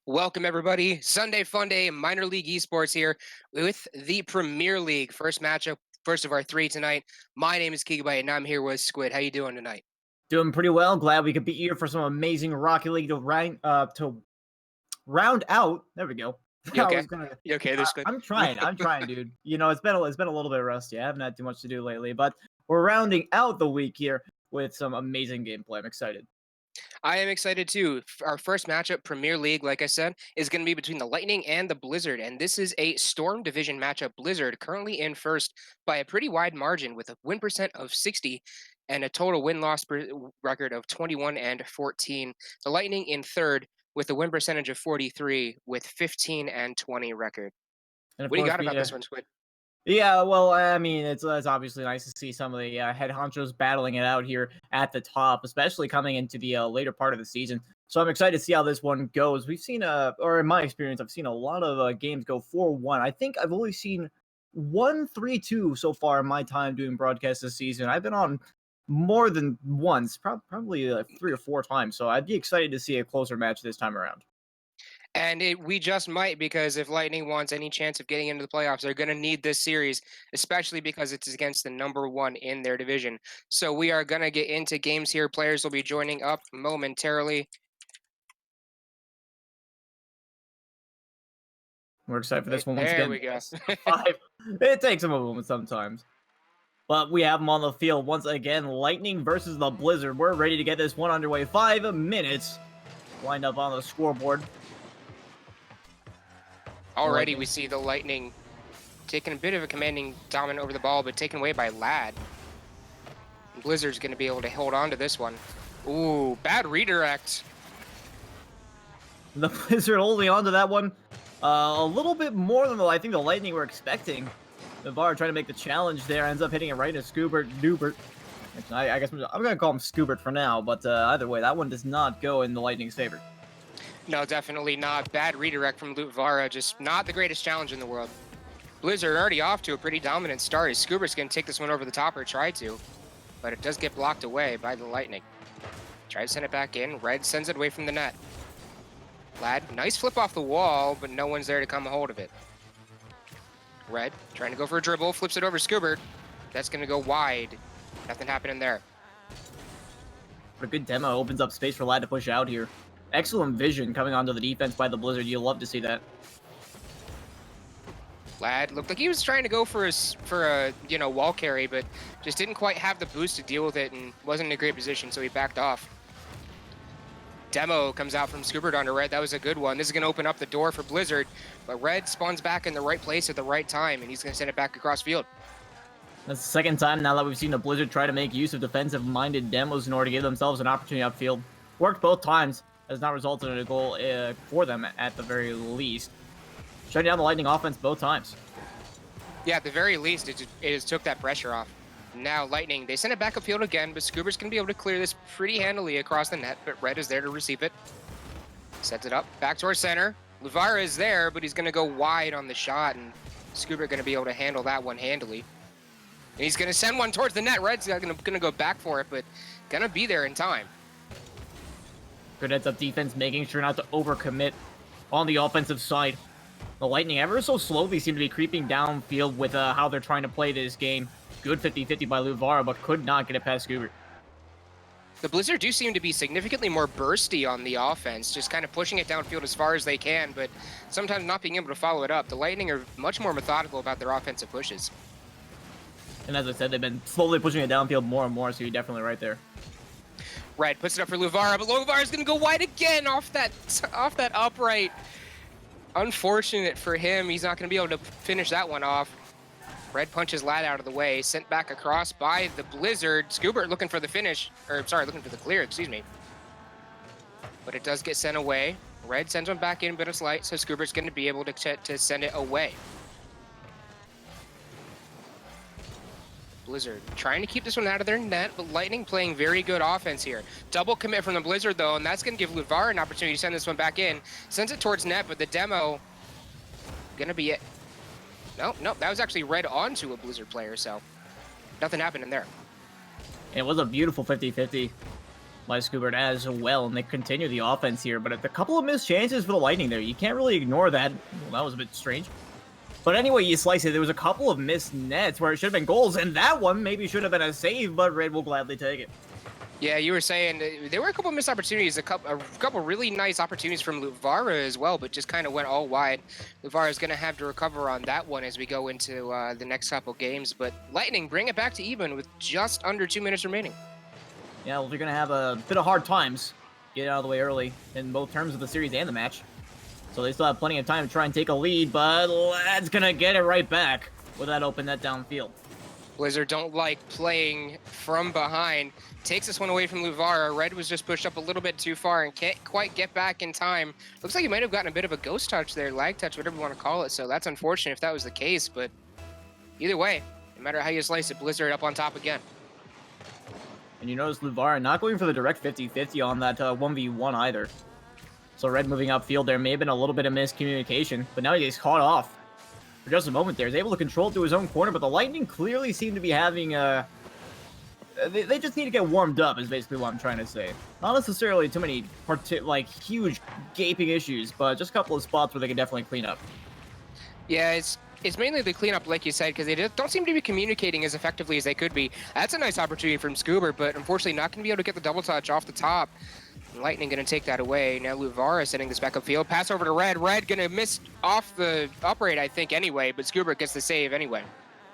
Welcome everybody. Sunday Fun Day, Minor League Esports here with the Premier League. First matchup, first of our three tonight. My name is Gigabyte and I'm here with Squid. How you doing tonight? Doing pretty well. Glad we could be here for some amazing Rocket League to round out. There we go. You I okay? was gonna. You okay there, Squid? I'm trying. I'm trying, dude. It's been a little bit rusty. I haven't had too much to do lately, but we're rounding out the week here with some amazing gameplay. I'm excited. I am excited too. Our first matchup, Premier League, like I said, is going to be between the Lightning and the Blizzard. And this is a Storm Division matchup. Blizzard currently in first by a pretty wide margin with a win percent of 60 and a total win-loss record of 21 and 14. The Lightning in third with a win percentage of 43 with 15 and 20 record. And of What do you course, got about this one, Squid? yeah, well, I mean, it's obviously nice to see some of the head honchos battling it out here at the top, especially coming into the later part of the season. So I'm excited to see how this one goes. We've seen, or in my experience, I've seen a lot of games go 4-1. I think I've only seen 1-3-2 so far in my time doing broadcasts this season. I've been on more than once, probably 3 or 4 times. So I'd be excited to see a closer match this time around. And we just might because if Lightning wants any chance of getting into the playoffs, they're going to need this series, especially because it's against the number one in their division. So we are going to get into games here. Players will be joining up momentarily. We're excited for this one once There again. we go. Best of five. It takes a moment sometimes. But we have them on the field once again. Lightning versus the Blizzard. We're ready to get this one underway. 5 minutes lined up on the scoreboard. Already we Lightning. see the Lightning taking a bit of a commanding dominant over the ball, but taken away by Lad. Blizzard's going to be able to hold on to this one. Ooh, bad redirect. The Blizzard holding on to that one a little bit more than I think the Lightning were expecting. Navarre trying to make the challenge there. Ends up hitting it right into Scoobert. Dubert. I guess I'm going to call him Scoobert for now. But either way, that one does not go in the Lightning's favor. No, definitely not. Bad redirect from Lutvara. Just not the greatest challenge in the world. Blizzard already off to a pretty dominant start. Scubert's going to take this one over the top, or try to, but it does get blocked away by the Lightning. Try to send it back in. Red sends it away from the net. Lad, nice flip off the wall, but no one's there to come a hold of it. Red trying to go for a dribble, flips it over Scubert. That's going to go wide. Nothing happening there. But a good demo opens up space for Lad to push out here. Excellent vision coming onto the defense by the Blizzard. You'll love to see that. Lad looked like he was trying to go for a wall carry, but just didn't quite have the boost to deal with it and wasn't in a great position, so he backed off. Demo comes out from Scoobert onto Red. That was a good one. This is going to open up the door for Blizzard, but Red spawns back in the right place at the right time, and he's going to send it back across field. That's the second time now that we've seen the Blizzard try to make use of defensive-minded demos in order to give themselves an opportunity upfield. Worked both times. Has not resulted in a goal for them at the very least. Shutting down the Lightning offense both times. Yeah, at the very least, it just took that pressure off. Now Lightning, they send it back upfield again, but Scubert's going to be able to clear this pretty handily across the net, but Red is there to receive it. Sets it up back towards center. Luvara is there, but he's going to go wide on the shot, and Scubert going to be able to handle that one handily. And he's going to send one towards the net. Red's going to go back for it, but going to be there in time. Good heads-up defense, making sure not to overcommit on the offensive side. The Lightning ever so slowly seem to be creeping downfield with how they're trying to play this game. Good 50-50 by Luvara, but could not get it past Scubert. The Blizzard do seem to be significantly more bursty on the offense, just kind of pushing it downfield as far as they can, but sometimes not being able to follow it up. The Lightning are much more methodical about their offensive pushes. And as I said, they've been slowly pushing it downfield more and more, so you're definitely right there. Red puts it up for Luvara, but Luvara's going to go wide again off that upright. Unfortunate for him, he's not going to be able to finish that one off. Red punches Lad out of the way, sent back across by the Blizzard. Scubert looking for the finish, or sorry, looking for the clear, excuse me. But it does get sent away. Red sends one back in, but it's light, so Scubert's going to be able to send it away. Blizzard trying to keep this one out of their net, but Lightning playing very good offense here. Double commit from the Blizzard, though, and that's going to give Luvar an opportunity to send this one back in. Sends it towards net, but the demo going to be it. No, that was actually Red onto a Blizzard player, so nothing happened in there. It was a beautiful 50-50. by Scoobert as well, and they continue the offense here. But a couple of missed chances for the Lightning there. You can't really ignore that. Well, that was a bit strange. But anyway, you slice it. There was a couple of missed nets where it should have been goals, and that one maybe should have been a save, but Red will gladly take it. Yeah, you were saying there were a couple missed opportunities, a couple really nice opportunities from Luvara as well, but just kind of went all wide. Luvara is going to have to recover on that one as we go into the next couple games, but Lightning bring it back to even with just under 2 minutes remaining. Yeah, well, they're going to have a bit of hard times getting out of the way early in both terms of the series and the match. So they still have plenty of time to try and take a lead, but Lad's going to get it right back with that open net downfield. Blizzard don't like playing from behind. Takes this one away from Luvara. Red was just pushed up a little bit too far and can't quite get back in time. Looks like he might have gotten a bit of a ghost touch there, lag touch, whatever you want to call it. So that's unfortunate if that was the case, but either way, no matter how you slice it, Blizzard up on top again. And you notice Luvara not going for the direct 50-50 on that 1v1 either. So Red moving upfield there may have been a little bit of miscommunication, but now he gets caught off for just a moment there. He's able to control it to his own corner, but the Lightning clearly seem to be having they just need to get warmed up is basically what I'm trying to say. Not necessarily too many huge gaping issues, but just a couple of spots where they can definitely clean up. Yeah, it's mainly the cleanup, like you said, because they don't seem to be communicating as effectively as they could be. That's a nice opportunity from Scuba, but unfortunately not going to be able to get the double touch off the top. Lightning going to take that away. Now Luvara sending this back upfield. Pass over to Red. Red going to miss off the upright, I think, anyway, but Scuba gets the save anyway.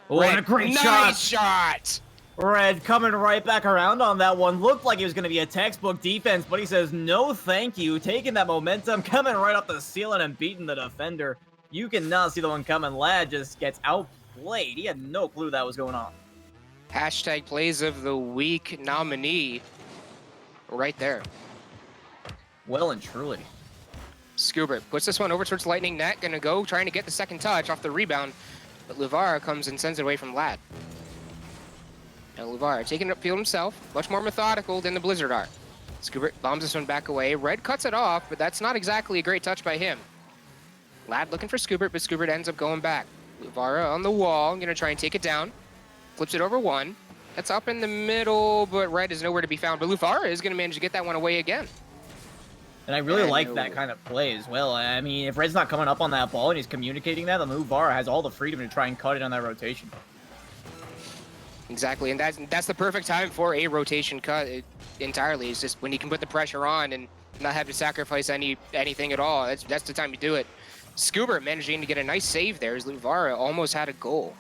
Oh, what a great shot! Nice shot! Red coming right back around on that one. Looked like it was going to be a textbook defense, but he says, no thank you. Taking that momentum, coming right up the ceiling and beating the defender. You cannot see the one coming. Lad just gets outplayed. He had no clue that was going on. Hashtag plays of the week nominee right there. Well and truly. Scuba puts this one over towards Lightning net. Going to go trying to get the second touch off the rebound, but Luvara comes and sends it away from Lad. Now Luvara taking it upfield himself, much more methodical than the Blizzard are. Scuba bombs this one back away. Red cuts it off, but that's not exactly a great touch by him. Lad looking for Scuba, but Scuba ends up going back. Luvara on the wall, going to try and take it down. Flips it over one. That's up in the middle, but Red is nowhere to be found. But Luvara is going to manage to get that one away again. And I really like that kind of play as well. I mean, if Red's not coming up on that ball and he's communicating that, then Luvara has all the freedom to try and cut it on that rotation. Exactly, and that's the perfect time for a rotation cut entirely. It's just when you can put the pressure on and not have to sacrifice anything at all. That's the time you do it. Scuba managing to get a nice save there as Luvara almost had a goal.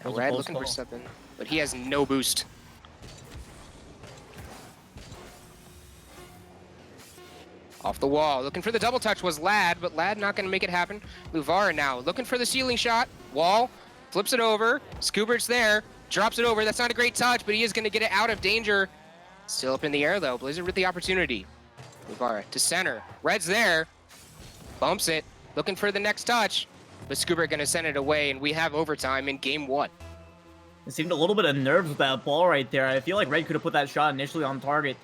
Red looking for something, but he has no boost. Off the wall, looking for the double touch was Lad, but Lad not going to make it happen. Luvara now looking for the ceiling shot. Wall, flips it over. Scubert's there, drops it over. That's not a great touch, but he is going to get it out of danger. Still up in the air though. Blizzard with the opportunity. Luvara to center. Red's there. Bumps it. Looking for the next touch, but Scuba going to send it away, and we have overtime in game one. It seemed a little bit of nerves with that ball right there. I feel like Red could have put that shot initially on target.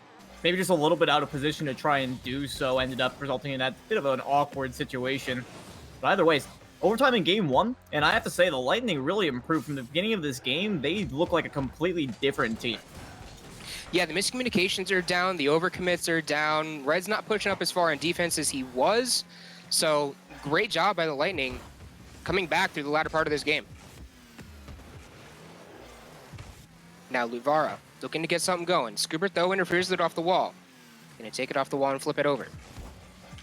Maybe just a little bit out of position to try and do so. Ended up resulting in that bit of an awkward situation. But either way, overtime in game one, and I have to say the Lightning really improved from the beginning of this game. They look like a completely different team. Yeah, the miscommunications are down, the overcommits are down. Red's not pushing up as far in defense as he was, so great job by the Lightning coming back through the latter part of this game. Now Luvara looking to get something going. Scubert, though, interferes with it off the wall. Gonna take it off the wall and flip it over.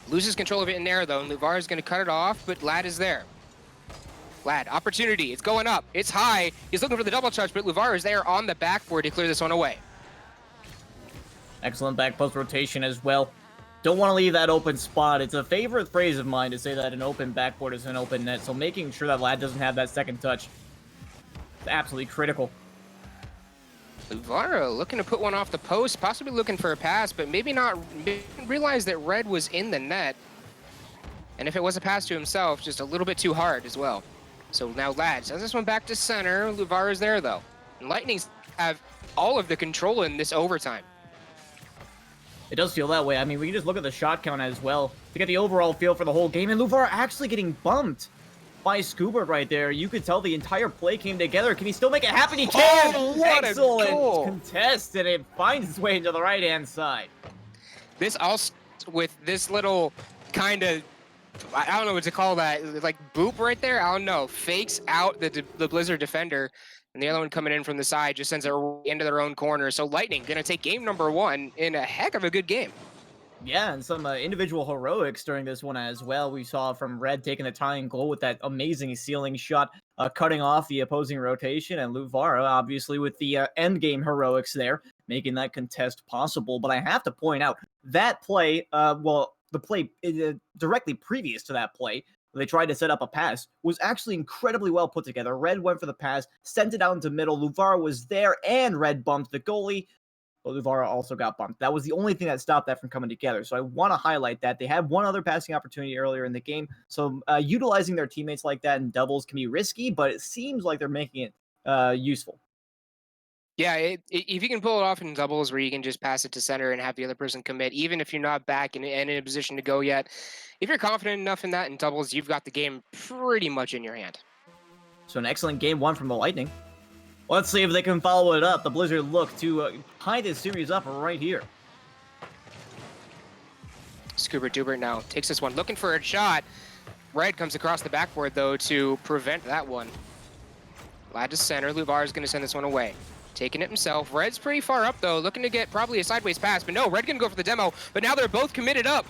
Loses control of it in there, though, and Luvara's gonna cut it off, but Lad is there. Lad, opportunity, it's going up, it's high. He's looking for the double touch, but Luvara is there on the backboard to clear this one away. Excellent back post rotation as well. Don't want to leave that open spot. It's a favorite phrase of mine to say that an open backboard is an open net, so making sure that Lad doesn't have that second touch is absolutely critical. Luvara looking to put one off the post, possibly looking for a pass, but maybe not realize that Red was in the net. And if it was a pass to himself, just a little bit too hard as well. So now Lad sends this one back to center. Luvara's there, though. And Lightning have all of the control in this overtime. It does feel that way. I mean, we can just look at the shot count as well to get the overall feel for the whole game. And Luvara actually getting bumped by Scuba right there. You could tell the entire play came together. Can he still make it happen? He can! Oh, what Excellent a goal! contest, and it finds its way into the right-hand side. This also with this little kind of, I don't know what to call that, like boop right there. I don't know. Fakes out the Blizzard defender, and the other one coming in from the side just sends it into their own corner. So Lightning gonna take game number 1 in a heck of a good game. Yeah, and some individual heroics during this one as well. We saw from Red taking the tying goal with that amazing ceiling shot, cutting off the opposing rotation, and Luvara obviously with the end game heroics there, making that contest possible. But I have to point out that play, the play directly previous to that play, where they tried to set up a pass, was actually incredibly well put together. Red went for the pass, sent it out into middle. Luvara was there, and Red bumped the goalie. But Luvara also got bumped. That was the only thing that stopped that from coming together. So I want to highlight that. They had one other passing opportunity earlier in the game. So utilizing their teammates like that in doubles can be risky, but it seems like they're making it useful. Yeah, if you can pull it off in doubles where you can just pass it to center and have the other person commit, even if you're not back and in a position to go yet, if you're confident enough in that in doubles, you've got the game pretty much in your hand. So an excellent game 1 from the Lightning. Let's see if they can follow it up. The Blizzard look to tie this series up right here. Scuba Dubert now takes this one, looking for a shot. Red comes across the backboard, though, to prevent that one. Lad to center. Luvar is going to send this one away. Taking it himself. Red's pretty far up, though, looking to get probably a sideways pass. But no, Red going to go for the demo. But now they're both committed up.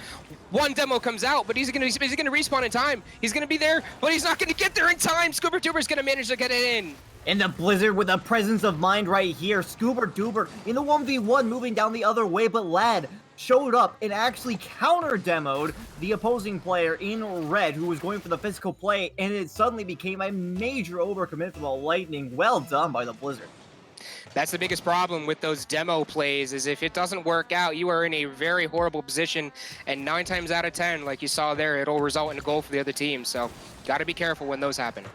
One demo comes out, but he's going to respawn in time. He's going to be there, but he's not going to get there in time. Scuba Duber's going to manage to get it in. And the Blizzard with the presence of mind right here. Scuba Duber in the 1v1 moving down the other way, but Lad showed up and actually counter-demoed the opposing player in red who was going for the physical play, and it suddenly became a major overcommit for the Lightning. Well done by the Blizzard. That's the biggest problem with those demo plays, is if it doesn't work out, you are in a very horrible position, and 9 times out of 10, like you saw there, it'll result in a goal for the other team. So got to be careful when those happen.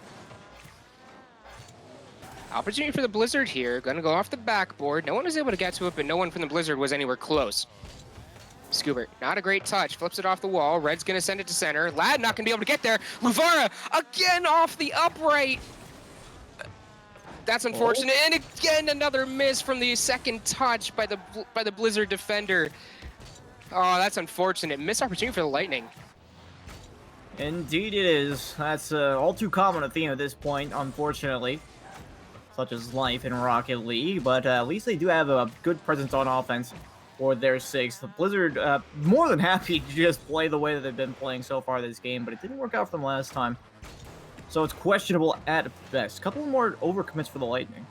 Opportunity for the Blizzard here. Gonna go off the backboard. No one was able to get to it, but no one from the Blizzard was anywhere close. Scubert, not a great touch. Flips it off the wall. Red's gonna send it to center. Lad not gonna be able to get there. Luvara again off the upright. That's unfortunate. And again, another miss from the second touch by the Blizzard defender. Oh, that's unfortunate. Missed opportunity for the Lightning. Indeed it is. That's all too common a theme at this point, unfortunately. Such as life in Rocket League, but at least they do have a good presence on offense for their sakes. The Blizzard, more than happy to just play the way that they've been playing so far this game, but it didn't work out for them last time. So it's questionable at best. A couple more overcommits for the Lightning.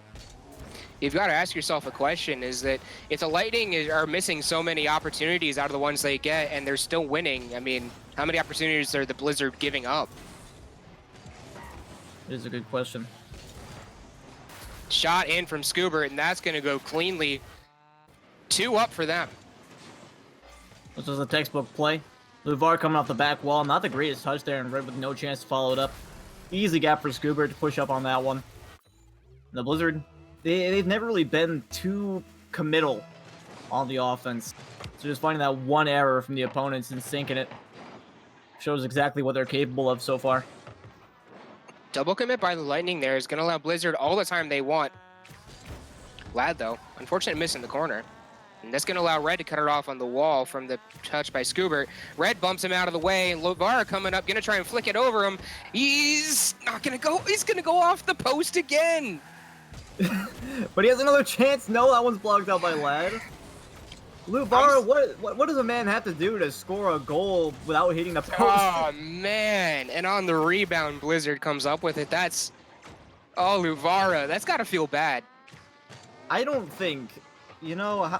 You've got to ask yourself a question, is that if the Lightning are missing so many opportunities out of the ones they get and they're still winning, I mean, how many opportunities are the Blizzard giving up? It is a good question. Shot in from Scubert, and that's going to go cleanly. 2 up for them. This was a textbook play. Luvar coming off the back wall. Not the greatest touch there, and Red with no chance to follow it up. Easy gap for Scubert to push up on that one. The Blizzard, they've never really been too committal on the offense. So just finding that one error from the opponents and sinking it shows exactly what they're capable of so far. Double commit by the Lightning there is going to allow Blizzard all the time they want. Lad, though, unfortunate miss in the corner. And that's going to allow Red to cut it off on the wall from the touch by Scubert. Red bumps him out of the way, and Lovara coming up, going to try and flick it over him. He's not going to go. He's going to go off the post again. But he has another chance. No, that one's blocked out by Lad. Luvara, what does a man have to do to score a goal without hitting the post? Oh, man. And on the rebound, Blizzard comes up with it. That's... Oh, Luvara. That's got to feel bad. I don't think... You know,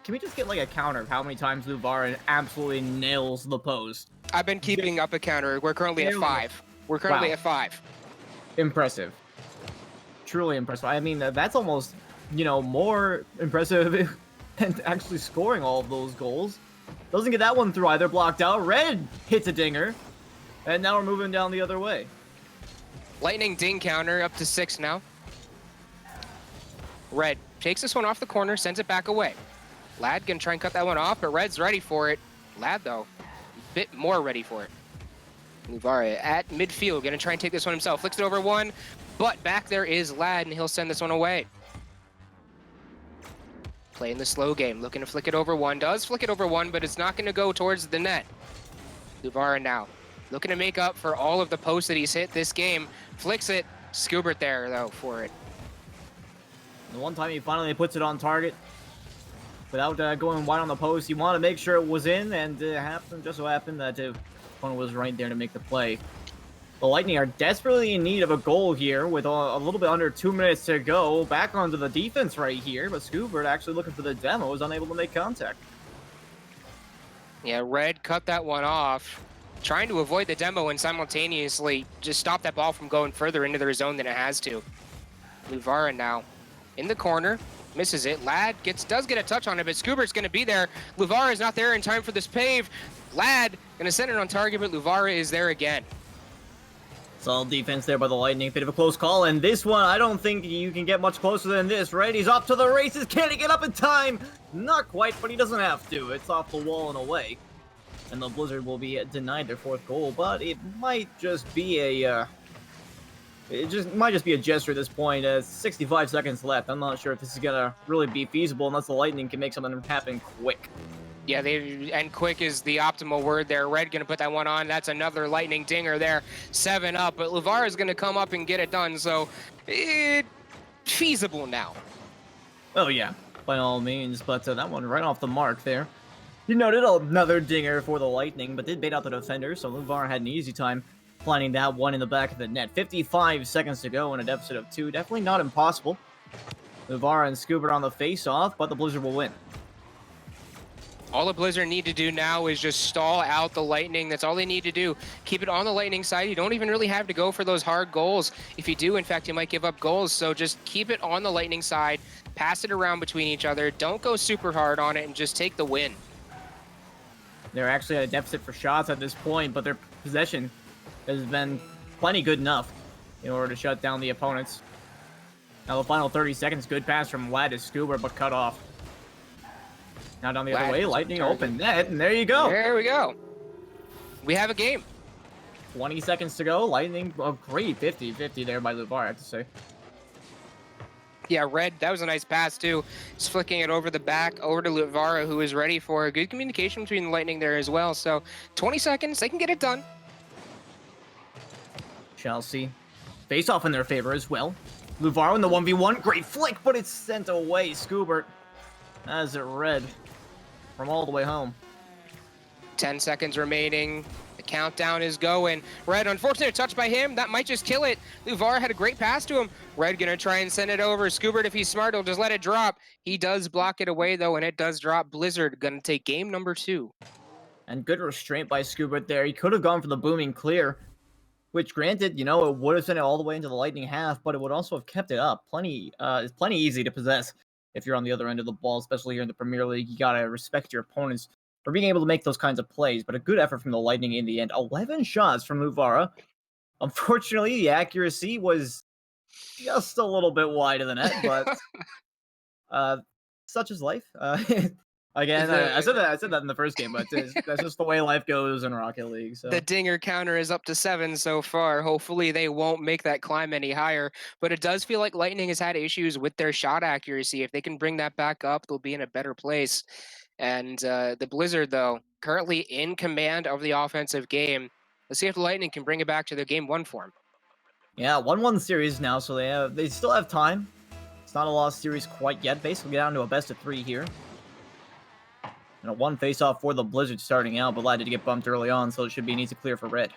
can we just get like a counter of how many times Luvara absolutely nails the post? I've been keeping up a counter. We're currently at 5. We're currently at 5. Impressive. Truly impressive. I mean, that's almost, you know, more impressive and actually scoring all of those goals. Doesn't get that one through either. Blocked out. Red hits a dinger. And now we're moving down the other way. Lightning ding counter up to 6 now. Red takes this one off the corner, sends it back away. Lad gonna try and cut that one off, but Red's ready for it. Lad, though, a bit more ready for it. Luvara at midfield, gonna try and take this one himself. Flicks it over one, but back there is Lad, and he'll send this one away. Playing the slow game, looking to flick it over one. Does flick it over one, but it's not gonna go towards the net. Luvara now, looking to make up for all of the posts that he's hit this game. Flicks it, Skubert there though for it. The one time he finally puts it on target, without going wide on the post, you want to make sure it was in, and just so happened that the opponent was right there to make the play. The Lightning are desperately in need of a goal here, with a little bit under 2 minutes to go. Back onto the defense right here, but Skubert, actually looking for the demo, is unable to make contact. Yeah, Red cut that one off, trying to avoid the demo and simultaneously just stop that ball from going further into their zone than it has to. Luvara now in the corner, misses it. Lad does get a touch on it, but Skubert's going to be there. Luvara is not there in time for this pave. Lad going to send it on target, but Luvara is there again. Solid defense there by the Lightning. Bit of a close call, and this one, I don't think you can get much closer than this, right? He's off to the races. Can he get up in time? Not quite, but he doesn't have to. It's off the wall and away. And the Blizzard will be denied their 4th goal, but it might just be a... might just be a gesture at this point. 65 seconds left. I'm not sure if this is gonna really be feasible unless the Lightning can make something happen quick. Yeah, and quick is the optimal word there. Red gonna put that one on. That's another Lightning dinger there. 7 up, but Luvara is gonna come up and get it done. So, feasible now. Oh yeah, by all means. But that one right off the mark there. You noted another dinger for the Lightning, but did bait out the defender. So Luvara had an easy time finding that one in the back of the net. 55 seconds to go in a deficit of 2. Definitely not impossible. Luvara and Skubert on the face-off, but the Blizzard will win. All the Blizzard need to do now is just stall out the Lightning. That's all they need to do. Keep it on the Lightning side. You don't even really have to go for those hard goals. If you do, in fact, you might give up goals. So just keep it on the Lightning side. Pass it around between each other. Don't go super hard on it and just take the win. They're actually at a deficit for shots at this point, but their possession has been plenty good enough in order to shut down the opponents. Now the final 30 seconds, good pass from Lad to Skubert, but cut off. Now down the other way, Lightning open net, and there you go. There we go. We have a game. 20 seconds to go. Lightning, a great 50-50 there by Luvara, I have to say. Yeah, Red, that was a nice pass too. Just flicking it over the back, over to Luvara, who is ready for a good communication between the Lightning there as well. So 20 seconds, they can get it done. Chelsea. Face off in their favor as well. Luvara in the 1v1. Great flick, but it's sent away. Skubert has it Red from all the way home. 10 seconds remaining. The countdown is going. Red, unfortunate touch by him. That might just kill it. Luvara had a great pass to him. Red gonna try and send it over. Skubert, if he's smart, he'll just let it drop. He does block it away though, and it does drop. Blizzard gonna take game number 2. And good restraint by Skubert there. He could have gone for the booming clear, which granted, you know, it would have sent it all the way into the Lightning half, but it would also have kept it up. It's plenty easy to possess if you're on the other end of the ball, especially here in the Premier League. You gotta respect your opponents for being able to make those kinds of plays, but a good effort from the Lightning in the end. 11 shots from Luvara. Unfortunately, the accuracy was just a little bit wide of the net, but such is life. Again, I said that in the first game, but that's just the way life goes in Rocket League. So. The dinger counter is up to 7 so far. Hopefully they won't make that climb any higher, but it does feel like Lightning has had issues with their shot accuracy. If they can bring that back up, they'll be in a better place. And the Blizzard, though, currently in command of the offensive game. Let's see if the Lightning can bring it back to their Game 1 form. Yeah, 1-1 series now, so they still have time. It's not a lost series quite yet. Basically down to a best of 3 here. And a 1 face-off for the Blizzard starting out, but Lad did get bumped early on, so it should be an easy clear for Red.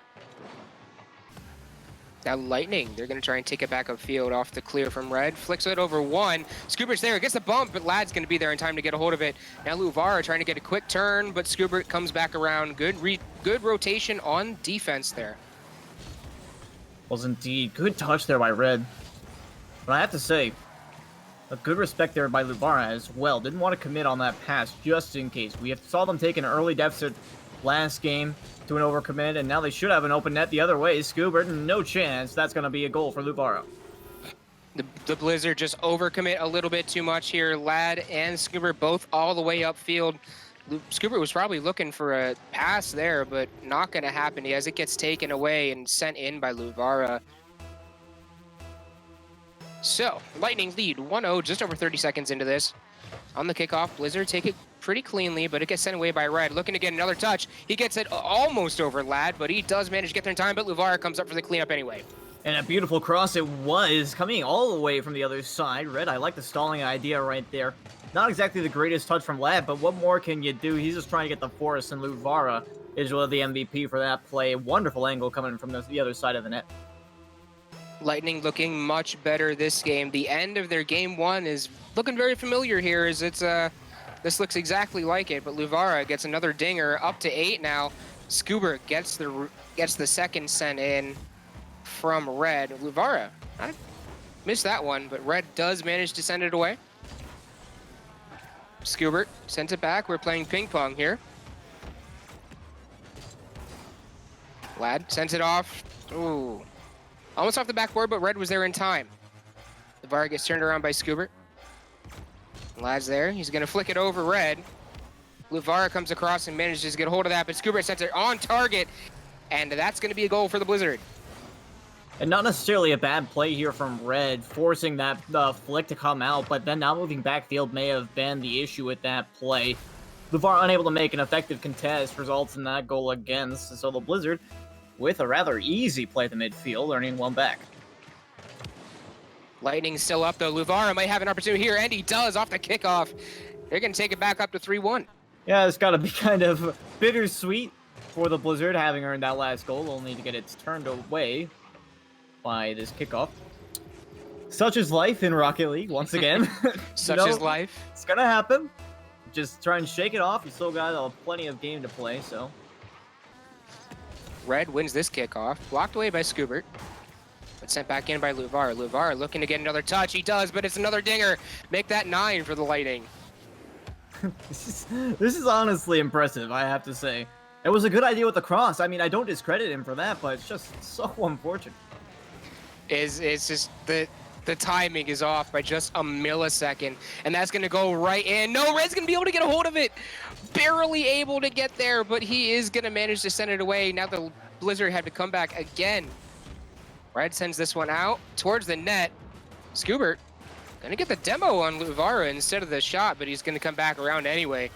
Now Lightning, they're going to try and take it back upfield off the clear from Red. Flicks it over 1. Skubert's there, gets the bump, but Lad's going to be there in time to get a hold of it. Now Luvara trying to get a quick turn, but Skubert comes back around. Good rotation on defense there. Was indeed. Good touch there by Red. But I have to say, a good respect there by Luvara as well. Didn't want to commit on that pass just in case. We saw them take an early deficit last game to an overcommit, and now they should have an open net the other way. Skubert, no chance. That's going to be a goal for Luvara. The Blizzard just overcommit a little bit too much here. Lad and Skubert both all the way upfield. Scuba was probably looking for a pass there, but not going to happen as it gets taken away and sent in by Luvara. So, Lightning lead 1-0, just over 30 seconds into this. On the kickoff, Blizzard take it pretty cleanly, but it gets sent away by Red. Looking to get another touch. He gets it almost over Lad, but he does manage to get there in time, but Luvara comes up for the cleanup anyway. And a beautiful cross it was, coming all the way from the other side. Red, I like the stalling idea right there. Not exactly the greatest touch from Lad, but what more can you do? He's just trying to get the force, and Luvara is really the MVP for that play. Wonderful angle coming from the other side of the net. Lightning looking much better this game. The end of their game one is looking very familiar here, as it's this looks exactly like it, but Luvara gets another dinger, up to 8 now. Scuba gets the second sent in from Red. Luvara, I missed that one, but Red does manage to send it away. Skubert sent it back. We're playing ping pong here. Lad sends it off. Ooh. Almost off the backboard, but Red was there in time. Luvara gets turned around by Skubert. Lad's there. He's going to flick it over Red. Luvara comes across and manages to get a hold of that, but Skubert sets it on target, and that's going to be a goal for the Blizzard. And not necessarily a bad play here from Red, forcing that flick to come out, but then not moving backfield may have been the issue with that play. Luvara unable to make an effective contest results in that goal against, so the Blizzard, with a rather easy play to midfield, earning one back. Lightning still up, though. Luvara might have an opportunity here, and he does off the kickoff. They're going to take it back up to 3-1. Yeah, it's got to be kind of bittersweet for the Blizzard, having earned that last goal, only to get it turned away by this kickoff. Such is life in Rocket League, once again. Such is life. It's gonna happen. Just try and shake it off. You still got plenty of game to play, so. Red wins this kickoff. Blocked away by Skubert, but sent back in by Luvara. Luvara looking to get another touch. He does, but it's another dinger. Make that 9 for the Lightning. This is honestly impressive, I have to say. It was a good idea with the cross. I mean, I don't discredit him for that, but it's just so unfortunate. It's just the timing is off by just a millisecond, and that's going to go right in. No, Red's going to be able to get a hold of it. Barely able to get there, but he is going to manage to send it away. Now the Blizzard had to come back again. Red sends this one out towards the net. Skubert going to get the demo on Luvara instead of the shot, but he's going to come back around anyway.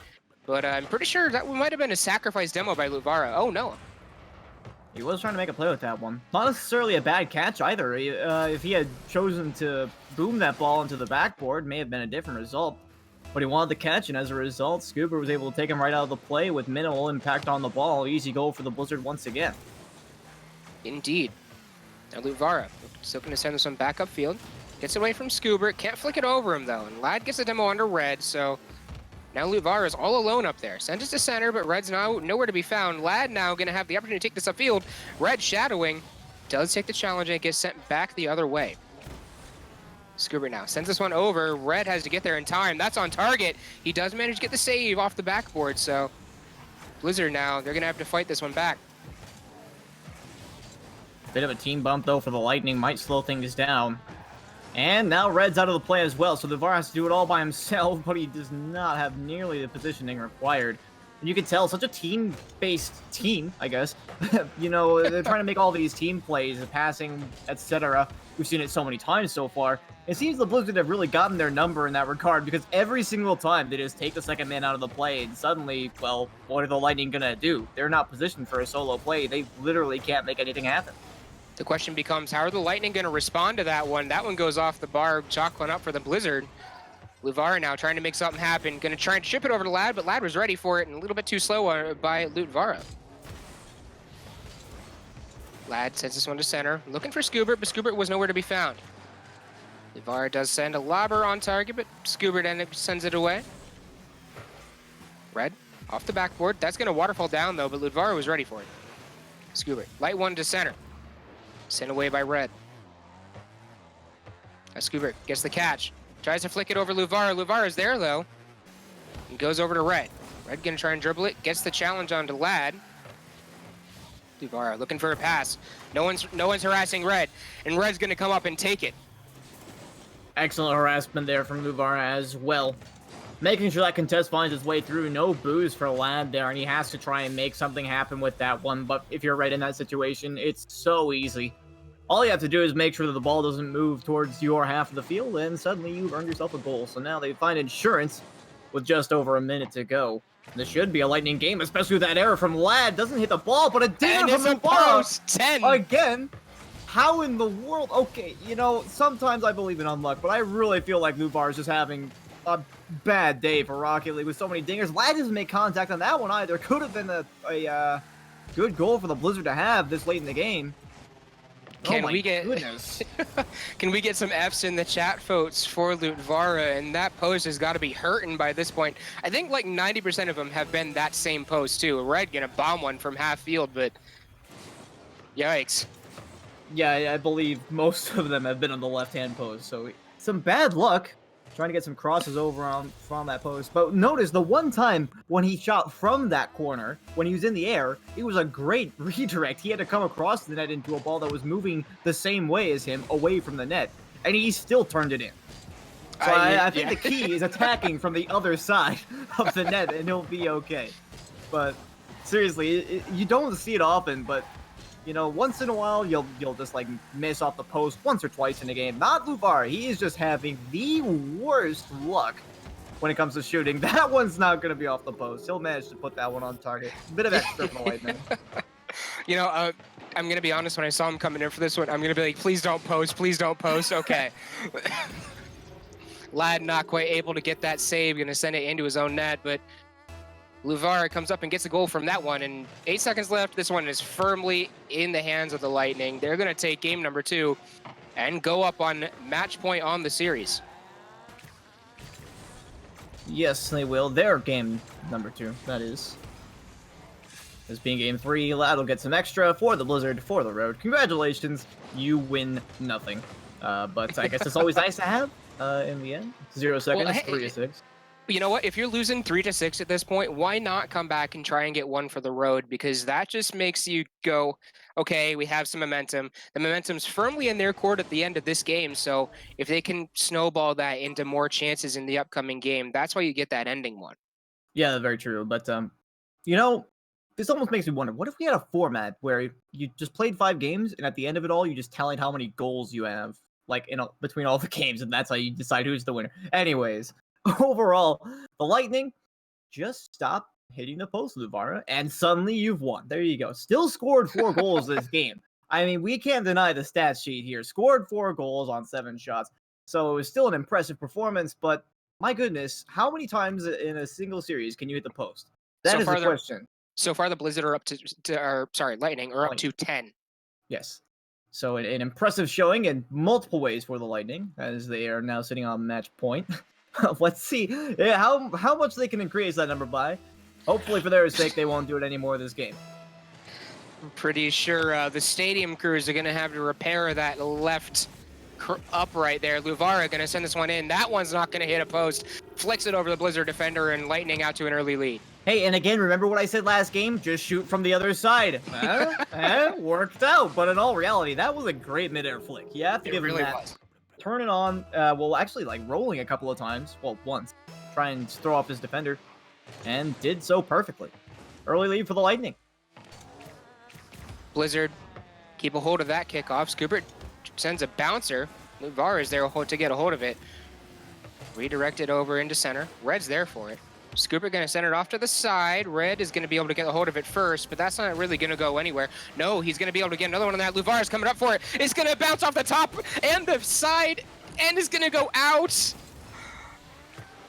But I'm pretty sure that might have been a sacrifice demo by Luvara. Oh, no. He was trying to make a play with that one. Not necessarily a bad catch either. If he had chosen to boom that ball into the backboard, may have been a different result. But he wanted the catch, and as a result, Scuba was able to take him right out of the play with minimal impact on the ball. Easy goal for the Blizzard once again. Indeed. Now Luvara still going to send this one back upfield. Gets away from Scuba. Can't flick it over him, though. And Lad gets the demo under Red, so now Luvara is all alone up there. Sends it to center, but Red's now nowhere to be found. Lad now going to have the opportunity to take this upfield. Red shadowing. Does take the challenge and gets sent back the other way. Scuba now sends this one over. Red has to get there in time. That's on target. He does manage to get the save off the backboard, so Blizzard now, they're going to have to fight this one back. Bit of a team bump, though, for the Lightning. Might slow things down. And now Red's out of the play as well, so Luvara has to do it all by himself, but he does not have nearly the positioning required. And you can tell, such a team-based team, I guess. You know, they're trying to make all these team plays, the passing, etc. We've seen it so many times so far. It seems the Blizzard have really gotten their number in that regard, because every single time they just take the second man out of the play, and suddenly, well, what are the Lightning gonna do? They're not positioned for a solo play. They literally can't make anything happen. The question becomes, how are the Lightning going to respond to that one? That one goes off the bar, chalk one up for the Blizzard. Luvara now trying to make something happen. Going to try and ship it over to Lad, but Lad was ready for it and a little bit too slow by Luvara. Lad sends this one to center. Looking for Skubert, but Skubert was nowhere to be found. Luvara does send a lobber on target, but Skubert sends it away. Red off the backboard. That's going to waterfall down, though, but Luvara was ready for it. Skubert, light one to center. Sent away by Red. Skubert gets the catch. Tries to flick it over Luvara. Luvara's there, though. And goes over to Red. Red gonna try and dribble it. Gets the challenge onto Lad. Luvara looking for a pass. No one's harassing Red. And Red's gonna come up and take it. Excellent harassment there from Luvara as well. Making sure that contest finds its way through. No boost for Lad there, and he has to try and make something happen with that one. But if you're right in that situation, it's so easy. All you have to do is make sure that the ball doesn't move towards your half of the field, and suddenly you've earned yourself a goal. So now they find insurance with just over a minute to go. This should be a lightning game, especially with that error from Lad. Doesn't hit the ball, but a dinger from the post 10 again. How in the world? Okay, you know, sometimes I believe in unluck, but I really feel like Luvar is just having a bad day for Rocket League with so many dingers. Lad doesn't make contact on that one either. Could have been a good goal for the Blizzard to have this late in the game. Can we get some Fs in the chat votes for Lutvara? And that post has got to be hurting by this point. I think like 90% of them have been that same post too. Red gonna bomb one from half field, but yikes. Yeah, I believe most of them have been on the left-hand post. So some bad luck trying to get some crosses over from that post. But notice the one time when he shot from that corner, when he was in the air, it was a great redirect. He had to come across the net into a ball that was moving the same way as him, away from the net, and he still turned it in. So I think the key is attacking from the other side of the net, and he'll be okay. But seriously, you don't see it often, but you know, once in a while, you'll just, like, miss off the post once or twice in a game. Not Luvar. He is just having the worst luck when it comes to shooting. That one's not going to be off the post. He'll manage to put that one on target. A bit of extra from the Lightning. You know, I'm going to be honest, when I saw him coming in for this one, I'm going to be like, please don't post, please don't post. Okay. Lad not quite able to get that save, going to send it into his own net, but Luvar comes up and gets a goal from that one, and 8 seconds left. This one is firmly in the hands of the Lightning. They're going to take game number 2 and go up on match point on the series. Yes, they will. Their game number 2, that is. This being game 3, Lad will get some extra for the Blizzard, for the road. Congratulations, you win nothing. But I guess it's always nice to have in the end. 0 seconds, well, 3-6. You know what? If you're losing 3-6 at this point, why not come back and try and get one for the road? Because that just makes you go, okay, we have some momentum. The momentum's firmly in their court at the end of this game. So if they can snowball that into more chances in the upcoming game, that's why you get that ending one. Yeah, very true. But, you know, this almost makes me wonder, what if we had a format where you just played 5 games and at the end of it all, you just tallied how many goals you have, like, between all the games, and that's how you decide who's the winner. Anyways. Overall, the Lightning just stopped hitting the post, Luvar, and suddenly you've won. There you go. Still scored 4 goals this game. I mean, we can't deny the stat sheet here. Scored 4 goals on 7 shots. So it was still an impressive performance, but my goodness, how many times in a single series can you hit the post? That is the question. So far, the Blizzard are up Lightning are up to 10. Yes. So an impressive showing in multiple ways for the Lightning, as they are now sitting on match point. Let's see how much they can increase that number by. Hopefully, for their sake, they won't do it anymore this game. I'm pretty sure the stadium crews are going to have to repair that left upright there. Luvara going to send this one in. That one's not going to hit a post. Flicks it over the Blizzard defender, and Lightning out to an early lead. Hey, and again, remember what I said last game? Just shoot from the other side. Worked out. But in all reality, that was a great mid-air flick. You have to give him that. Was. Turn it on, well, actually, like, rolling a couple of times, well, once, try and throw off his defender, and did so perfectly. Early lead for the Lightning. Blizzard keep a hold of that kickoff. Scoobert sends a bouncer. Luvar is there to get a hold of it. Redirect it over into center. Red's there for it. Scooper going to send it off to the side. Red is going to be able to get a hold of it first, but that's not really going to go anywhere. No, he's going to be able to get another one on that. Luvar is coming up for it. It's going to bounce off the top and the side and is going to go out.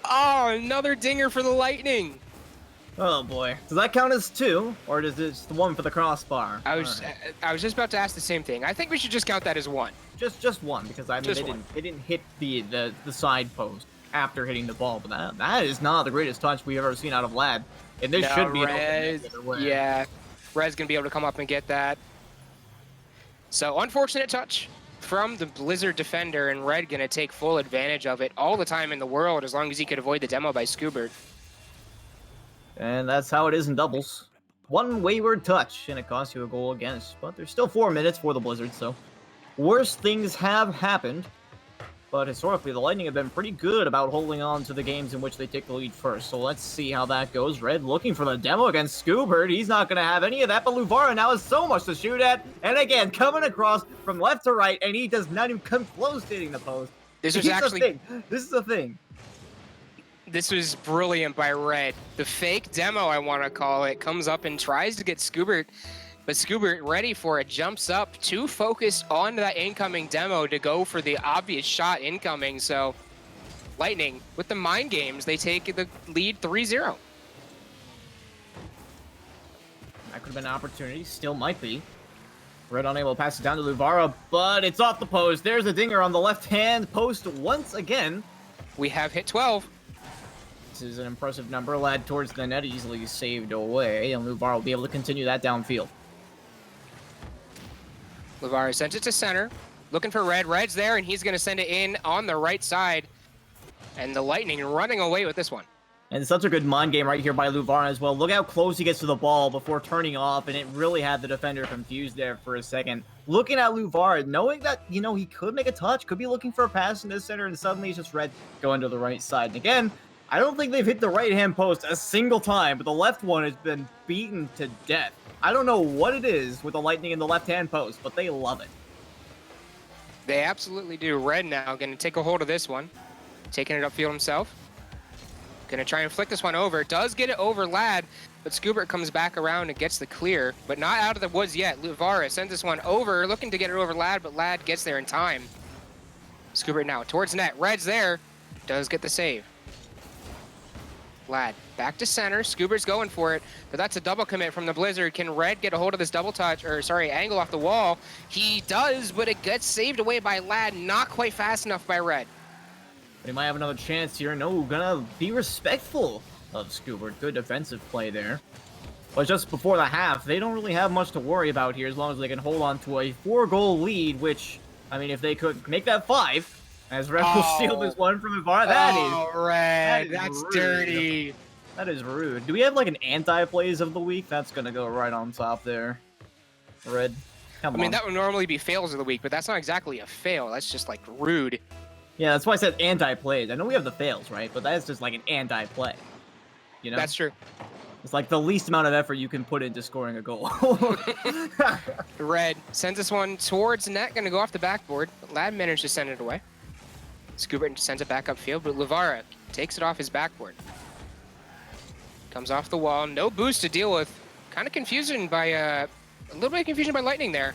Oh, another dinger for the Lightning. Oh boy. Does that count as 2, or is it the one for the crossbar? I was just about to ask the same thing. I think we should just count that as 1. Just 1, because I mean they didn't hit the side post after hitting the ball, but that is not the greatest touch we've ever seen out of Lad. And this should be yeah, Red's gonna be able to come up and get that. So unfortunate touch from the Blizzard defender, and Red gonna take full advantage of it all the time in the world, as long as he could avoid the demo by Scoobert. And that's how it is in doubles. 1 wayward touch, and it costs you a goal against. But there's still 4 minutes for the Blizzard, so worse things have happened. But historically, the Lightning have been pretty good about holding on to the games in which they take the lead first. So let's see how that goes. Red looking for the demo against Scoobert. He's not going to have any of that, but Luvara now has so much to shoot at. And again, coming across from left to right, and he does not even come close to hitting the post. This is actually... This is the thing. This was brilliant by Red. The fake demo, I want to call it, comes up and tries to get Scoobert. But Scoobert, ready for it, jumps up, too focused on that incoming demo to go for the obvious shot incoming. So Lightning, with the mind games, they take the lead 3-0. That could have been an opportunity, still might be. Red unable to pass it down to Luvara, but it's off the post. There's a dinger on the left-hand post once again. We have hit 12. This is an impressive number. Lad towards the net, easily saved away, and Luvara will be able to continue that downfield. Luvara sends it to center, looking for Red. Red's there, and he's going to send it in on the right side. And the Lightning running away with this one. And such a good mind game right here by Luvara as well. Look how close he gets to the ball before turning off, and it really had the defender confused there for a second. Looking at Luvara, knowing that, you know, he could make a touch, could be looking for a pass in the center, and suddenly it's just Red going to the right side. And again, I don't think they've hit the right-hand post a single time, but the left one has been beaten to death. I don't know what it is with the Lightning in the left-hand post, but they love it. They absolutely do. Red now going to take a hold of this one. Taking it upfield himself. Going to try and flick this one over. Does get it over Lad, but Scoobert comes back around and gets the clear, but not out of the woods yet. Luvara sends this one over, looking to get it over Lad, but Lad gets there in time. Scoobert now towards net. Red's there. Does get the save. Lad back to center. Scoobert's going for it, but that's a double commit from the Blizzard. Can Red get a hold of this double touch, or sorry, angle off the wall? He does, but it gets saved away by Lad. Not quite fast enough by Red. They might have another chance here. No, gonna be respectful of Scoobert. Good defensive play there. But just before the half, they don't really have much to worry about here as long as they can hold on to a 4-goal lead, which, I mean, if they could make that 5, as Red will steal this one from Ibarra. Red, that's rude. Dirty. That is rude. Do we have like an anti-plays of the week? That's gonna go right on top there. Red, come on. I mean, that would normally be fails of the week, but that's not exactly a fail. That's just like rude. Yeah, that's why I said anti-plays. I know we have the fails, right? But that's just like an anti-play. You know? That's true. It's like the least amount of effort you can put into scoring a goal. Red sends this one towards net, gonna go off the backboard. Lad managed to send it away. Scoobert sends it back upfield, but Luvara takes it off his backboard. Comes off the wall, no boost to deal with. Kind of confusion by, a little bit of confusion by Lightning there.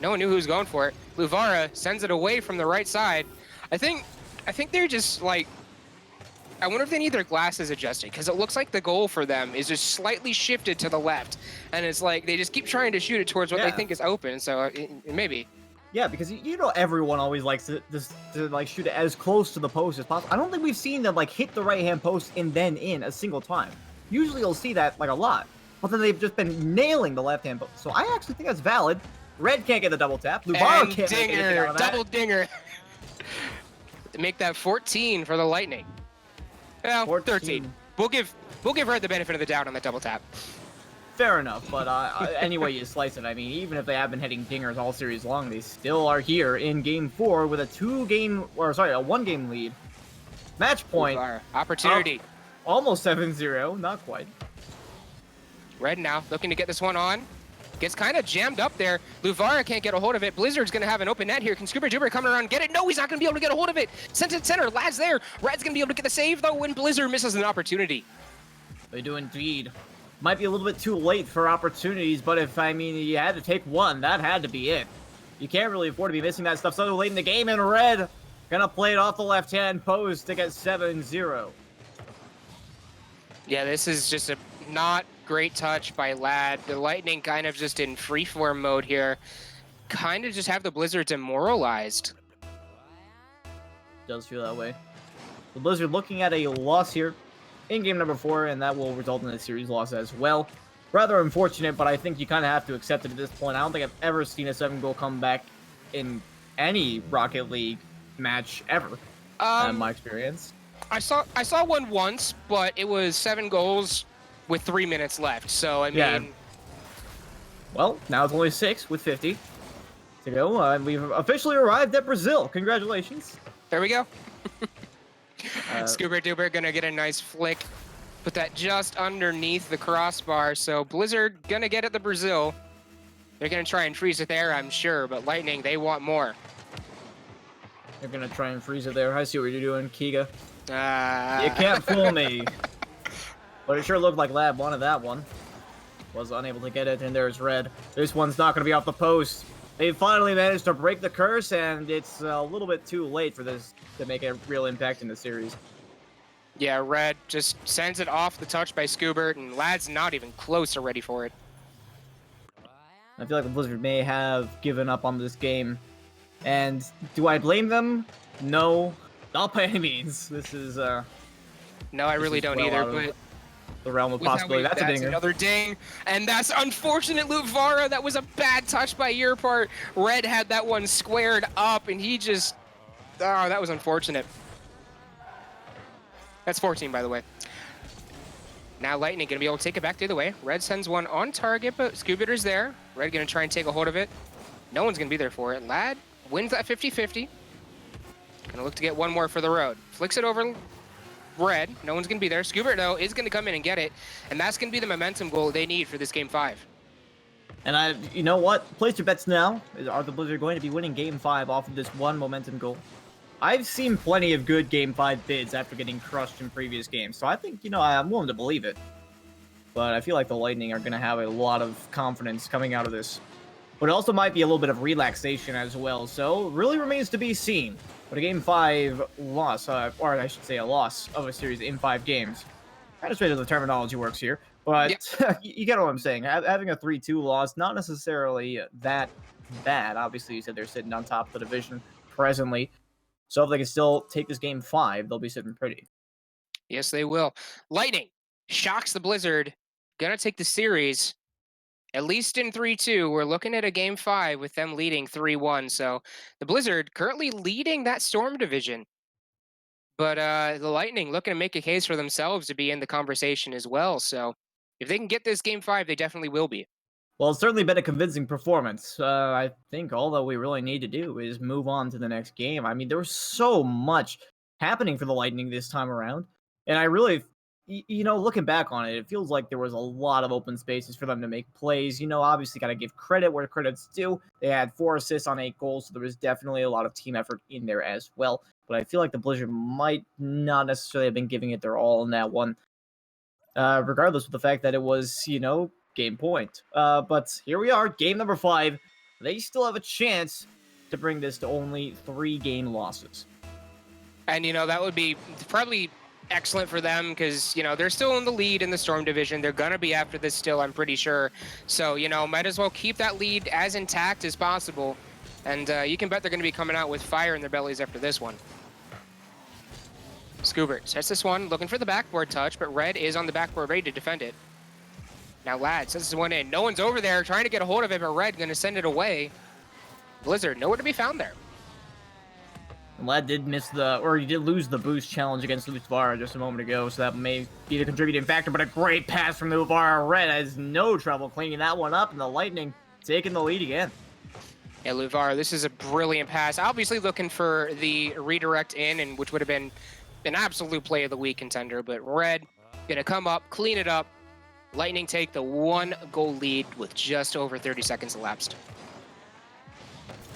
No one knew who was going for it. Luvara sends it away from the right side. I think they're just like, I wonder if they need their glasses adjusted, because it looks like the goal for them is just slightly shifted to the left. And it's like, they just keep trying to shoot it towards what they think is open, so maybe. Yeah, because you know everyone always likes to like shoot it as close to the post as possible. I don't think we've seen them like hit the right-hand post and then in a single time. Usually you'll see that like a lot, but then they've just been nailing the left-hand post. So I actually think that's valid. Red can't get the double tap. Luvara can't make anything out of that. Double dinger. To make that 14 for the Lightning. Well, 13. We'll give Red the benefit of the doubt on that double tap. Fair enough, but any way you slice it, I mean, even if they have been hitting dingers all series long, they still are here in Game 4 with a 1-game lead. Match point. Opportunity. Almost 7-0, not quite. Red now looking to get this one on. Gets kind of jammed up there. Luvara can't get a hold of it. Blizzard's going to have an open net here. Can Scuba Jubber come around and get it? No, he's not going to be able to get a hold of it. Sent it center. Lad's there. Rad's going to be able to get the save, though, when Blizzard misses an opportunity. They do indeed. Might be a little bit too late for opportunities, but if, I mean, you had to take one, that had to be it. You can't really afford to be missing that stuff so late in the game, and Red gonna play it off the left-hand post to get 7-0. Yeah, this is just a not great touch by Lad. The Lightning kind of just in freeform mode here. Kind of just have the Blizzard demoralized. Does feel that way. The Blizzard looking at a loss here in game number 4, and that will result in a series loss as well. Rather unfortunate, but I think you kind of have to accept it at this point. I don't think I've ever seen a 7-goal comeback in any Rocket League match ever, in my experience. I saw one once, but it was 7 goals with 3 minutes left. So I mean, well, now it's only 6 with 50 to go. We've officially arrived at Brazil. Congratulations. There we go. Uh, Scuba Duper gonna get a nice flick. Put that just underneath the crossbar. So Blizzard gonna get at the Brazil. They're gonna try and freeze it there, I'm sure, but Lightning, they want more. They're gonna try and freeze it there. I see what you're doing, Kiga. You You can't fool me. But it sure looked like Lab wanted that one. Was unable to get it, and there's Red. This one's not gonna be off the post. They finally managed to break the curse, and it's a little bit too late for this to make a real impact in the series. Yeah, Red just sends it off the touch by Scoobert, and Lad's not even close to ready for it. I feel like the Blizzard may have given up on this game. And do I blame them? No, not by any means. This is, No, I really don't either, but the realm of possibility. That's a dinger. Another ding, and that's unfortunate, Lutvara. That was a bad touch by your part. Red had that one squared up, and he just... Oh, that was unfortunate. That's 14, by the way. Now Lightning gonna be able to take it back the other way. Red sends one on target, but Scoobitor's there. Red gonna try and take a hold of it. No one's gonna be there for it. Lad wins that 50-50. Gonna look to get one more for the road. Flicks it over Red. No one's gonna be there. Scoobert, though, is gonna come in and get it. And that's gonna be the momentum goal they need for this game 5. And you know what? Place your bets now. Are the Blizzard going to be winning game 5 off of this one momentum goal? I've seen plenty of good Game 5 bids after getting crushed in previous games, so I think, I'm willing to believe it. But I feel like the Lightning are going to have a lot of confidence coming out of this. But it also might be a little bit of relaxation as well, so really remains to be seen. But a Game 5 loss, or I should say a loss of a series in 5 games. Kind of straight as the terminology works here, but yep. You get what I'm saying. Having a 3-2 loss, not necessarily that bad. Obviously, you said they're sitting on top of the division presently. So if they can still take this game 5, they'll be sitting pretty. Yes, they will. Lightning shocks the Blizzard. Gonna take the series, at least in 3-2. We're looking at a game 5 with them leading 3-1. So the Blizzard currently leading that Storm division. But the Lightning looking to make a case for themselves to be in the conversation as well. So if they can get this game 5, they definitely will be. Well, it's certainly been a convincing performance. I think all that we really need to do is move on to the next game. I mean, there was so much happening for the Lightning this time around. And I really, looking back on it, it feels like there was a lot of open spaces for them to make plays. Obviously got to give credit where credit's due. They had 4 assists on 8 goals, so there was definitely a lot of team effort in there as well. But I feel like the Blizzard might not necessarily have been giving it their all in that one. Regardless of the fact that it was, game point. But here we are, game number 5. They still have a chance to bring this to only 3 game losses. And, that would be probably excellent for them because, they're still in the lead in the Storm division. They're going to be after this still, I'm pretty sure. So, might as well keep that lead as intact as possible. And you can bet they're going to be coming out with fire in their bellies after this one. Scoobert sets this one, looking for the backboard touch, but Red is on the backboard ready to defend it. Now Lad sets this one in. No one's over there trying to get a hold of it, but Red going to send it away. Blizzard, nowhere to be found there. Lad did miss he did lose the boost challenge against Lutvara just a moment ago, so that may be the contributing factor, but a great pass from Lutvara. Red has no trouble cleaning that one up, and the Lightning taking the lead again. Yeah, Lutvara, this is a brilliant pass. Obviously looking for the redirect in, and which would have been an absolute play of the week contender, but Red going to come up, clean it up. Lightning take the 1-goal lead with just over 30 seconds elapsed.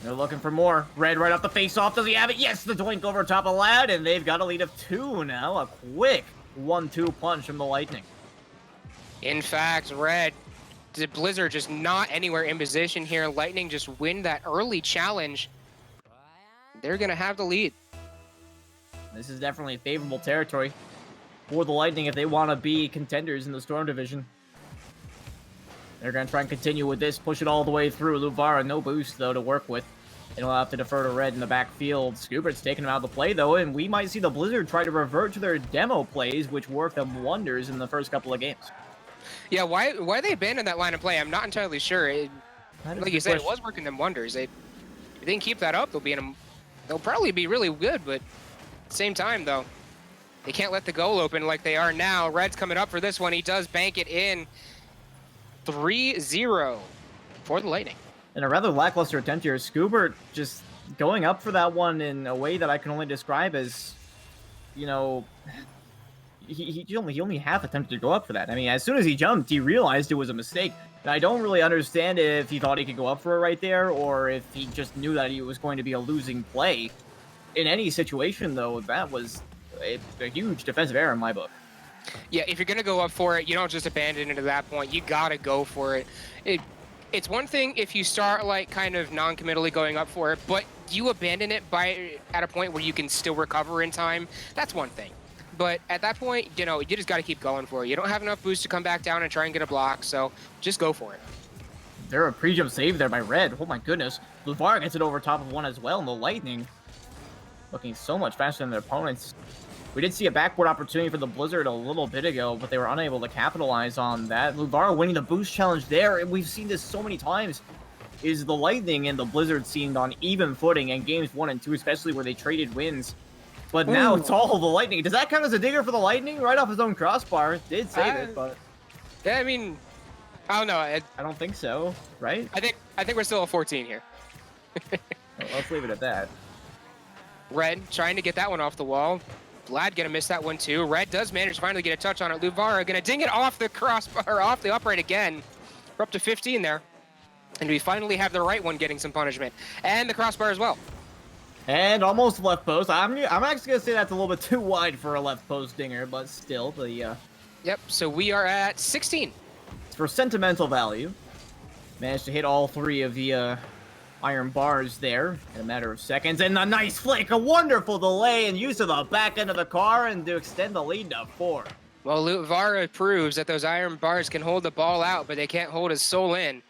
They're looking for more. Red right off the face-off. Does he have it? Yes, the doink over top of Lad, and they've got a lead of 2 now. A quick 1-2 punch from the Lightning. In fact, Red, the Blizzard just not anywhere in position here. Lightning just win that early challenge. They're going to have the lead. This is definitely favorable territory for the Lightning if they want to be contenders in the Storm division. They're going to try and continue with this, push it all the way through. Lutvara, no boost, though, to work with. And we'll have to defer to Red in the backfield. Scoobert's taking him out of the play, though, and we might see the Blizzard try to revert to their demo plays, which worked them wonders in the first couple of games. Yeah, why they abandoned that line of play, I'm not entirely sure. Like you said, it was working them wonders. If they didn't keep that up, they'll probably be really good, but at the same time, though, they can't let the goal open like they are now. Red's coming up for this one. He does bank it in. 3-0 for the Lightning. And a rather lackluster attempt here. Scoobert just going up for that one in a way that I can only describe as, you know, he only half attempted to go up for that. I mean, as soon as he jumped, he realized it was a mistake. And I don't really understand if he thought he could go up for it right there, or if he just knew that it was going to be a losing play. In any situation, though, that was a huge defensive error in my book. Yeah, if you're going to go up for it, you don't just abandon it at that point. You got to go for it. It's one thing if you start like kind of non-committally going up for it, but you abandon it at a point where you can still recover in time. That's one thing. But at that point, you know, you just got to keep going for it. You don't have enough boost to come back down and try and get a block, so just go for it. There a pre-jump save there by Red. Oh my goodness. LeVar gets it over top of one as well, and the Lightning looking so much faster than their opponents. We did see a backward opportunity for the Blizzard a little bit ago, but they were unable to capitalize on that. LeVar winning the boost challenge there, and we've seen this so many times, is the Lightning and the Blizzard seemed on even footing in games 1 and 2, especially where they traded wins. But now it's all the Lightning. Does that count as a dinger for the Lightning? Right off his own crossbar. Did save it, but... Yeah, I mean, I don't know. I don't think so, right? I think we're still at 14 here. Well, let's leave it at that. Red trying to get that one off the wall. Vlad gonna miss that one too. Red does manage to finally get a touch on it. LeVar gonna ding it off the crossbar, off the upright again. We're up to 15 there. And we finally have the right one getting some punishment. And the crossbar as well. And almost left post. I'm actually gonna say that's a little bit too wide for a left post dinger, but still, Yep, so we are at 16. It's for sentimental value. Managed to hit all 3 of the iron bars there in a matter of seconds, and a nice flick, a wonderful delay and use of the back end of the car, and to extend the lead to 4. Well, LeVar proves that those iron bars can hold the ball out, but they can't hold his soul in.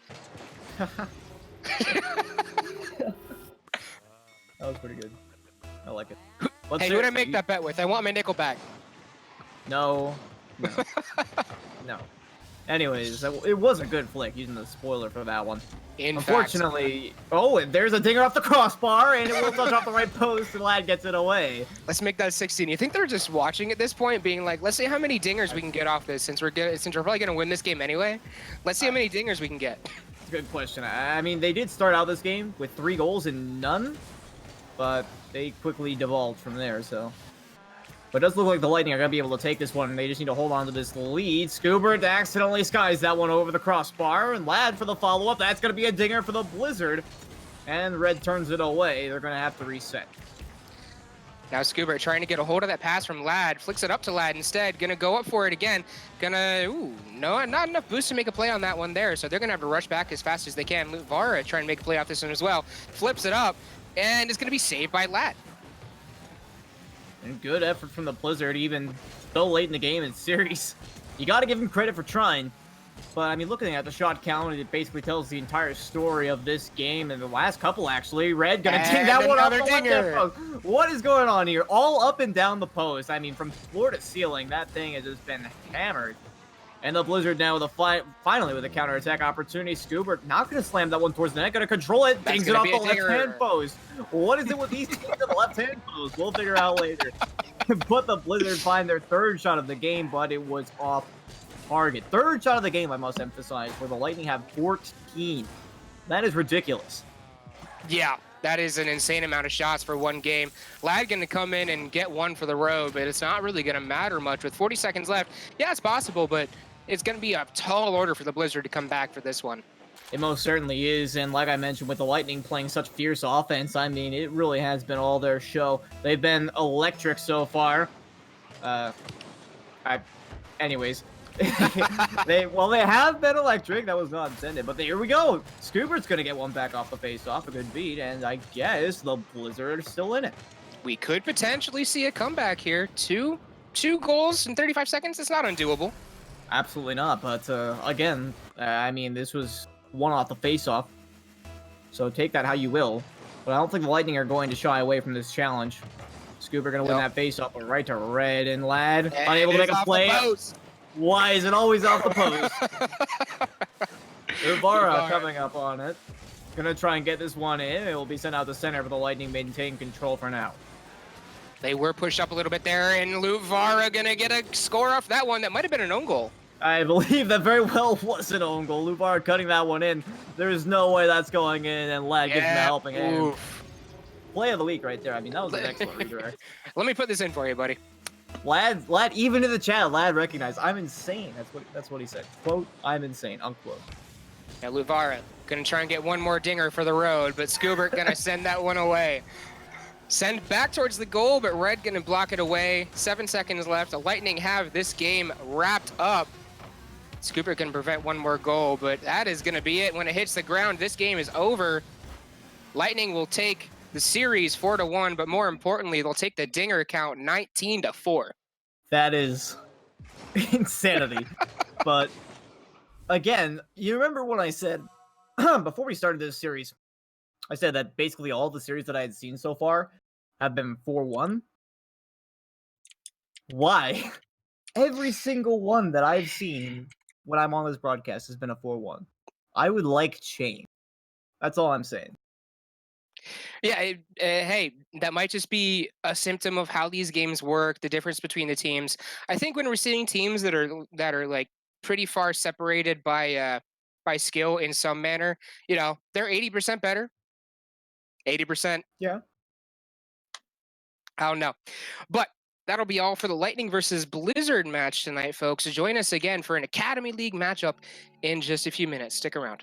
That was pretty good. I like it. Hey, who did I make that bet with? I want my nickel back. No. No. Anyways, it was a good flick, using the spoiler for that one. Unfortunately, there's a dinger off the crossbar, and it will touch off the right post, and Lad gets it away. Let's make that 16. You think they're just watching at this point, being like, let's see how many dingers we can get off this, since we're probably gonna win this game anyway. Let's see how many dingers we can get. Good question. I mean, they did start out this game with 3 goals and none, but they quickly devolved from there, so... But it does look like the Lightning are going to be able to take this one, and they just need to hold on to this lead. Scoobert accidentally skies that one over the crossbar, and Lad for the follow-up. That's going to be a dinger for the Blizzard. And Red turns it away. They're going to have to reset. Now Scoobert trying to get a hold of that pass from Lad. Flicks it up to Lad instead. Going to go up for it again. No, not enough boost to make a play on that one there. So they're going to have to rush back as fast as they can. Vara trying to make a play off this one as well. Flips it up, and it's going to be saved by Lad. And good effort from the Blizzard, even so late in the game in series. You got to give him credit for trying. But, I mean, looking at the shot count, it basically tells the entire story of this game and the last couple, actually. Red gonna ding that one off the left post. What is going on here? All up and down the post. I mean, from floor to ceiling, that thing has just been hammered. And the Blizzard now with finally with a counterattack opportunity. Scoobert not going to slam that one towards the net. Going to control it. Dings it off the left-hand post. What is it with these teams in the left-hand post? We'll figure out later. But the Blizzard find their 3rd shot of the game, but it was off target. 3rd shot of the game, I must emphasize, where the Lightning have 14. That is ridiculous. Yeah, that is an insane amount of shots for one game. Lad going to come in and get one for the road, but it's not really going to matter much. With 40 seconds left, yeah, it's possible, but it's going to be a tall order for the Blizzard to come back for this one. It most certainly is, and like I mentioned, with the Lightning playing such fierce offense, I mean, it really has been all their show. They've been electric so far. Anyways. They have been electric. That was not intended, but here we go. Scoobert's going to get one back off the face-off, a good beat, and I guess the Blizzard are still in it. We could potentially see a comeback here. Two goals in 35 seconds. It's not undoable. Absolutely not, but again, I mean, this was one off the face-off, so take that how you will. But I don't think the Lightning are going to shy away from this challenge. Scoober going to win that face-off, but right to Red, and Lad unable to make a play. Why is it always off the post? Ibarra coming up on it. Gonna try and get this one in. It will be sent out to center, but the Lightning maintain control for now. They were pushed up a little bit there, and LeVar gonna get a score off that one. That might have been an own goal. I believe that very well was an own goal. LeVar cutting that one in. There's no way that's going in, and Lad gives him a helping hand. Play of the week right there. I mean, that was an excellent redirect. Let me put this in for you, buddy. Lad, even in the chat, Lad recognized I'm insane. That's what he said. Quote, I'm insane. Unquote. Yeah, Luvara gonna try and get one more dinger for the road, but Scoobert gonna send that one away. Send back towards the goal, but Red gonna block it away. 7 seconds left. The Lightning have this game wrapped up. Scoobert can prevent one more goal, but that is gonna be it. When it hits the ground, this game is over. Lightning will take the series 4-1, but more importantly, they'll take the dinger count 19-4. That is insanity. But again, you remember when I said before we started this series, I said that basically all the series that I had seen so far have been 4-1. Why? Every single one that I've seen when I'm on this broadcast has been a 4-1. I would like change. That's all I'm saying. Yeah, hey, that might just be a symptom of how these games work, the difference between the teams. I think when we're seeing teams that are like pretty far separated by skill in some manner, you know, they're 80% better. 80%. Yeah. I don't know. But that'll be all for the Lightning versus Blizzard match tonight, folks. So join us again for an Academy League matchup in just a few minutes. Stick around.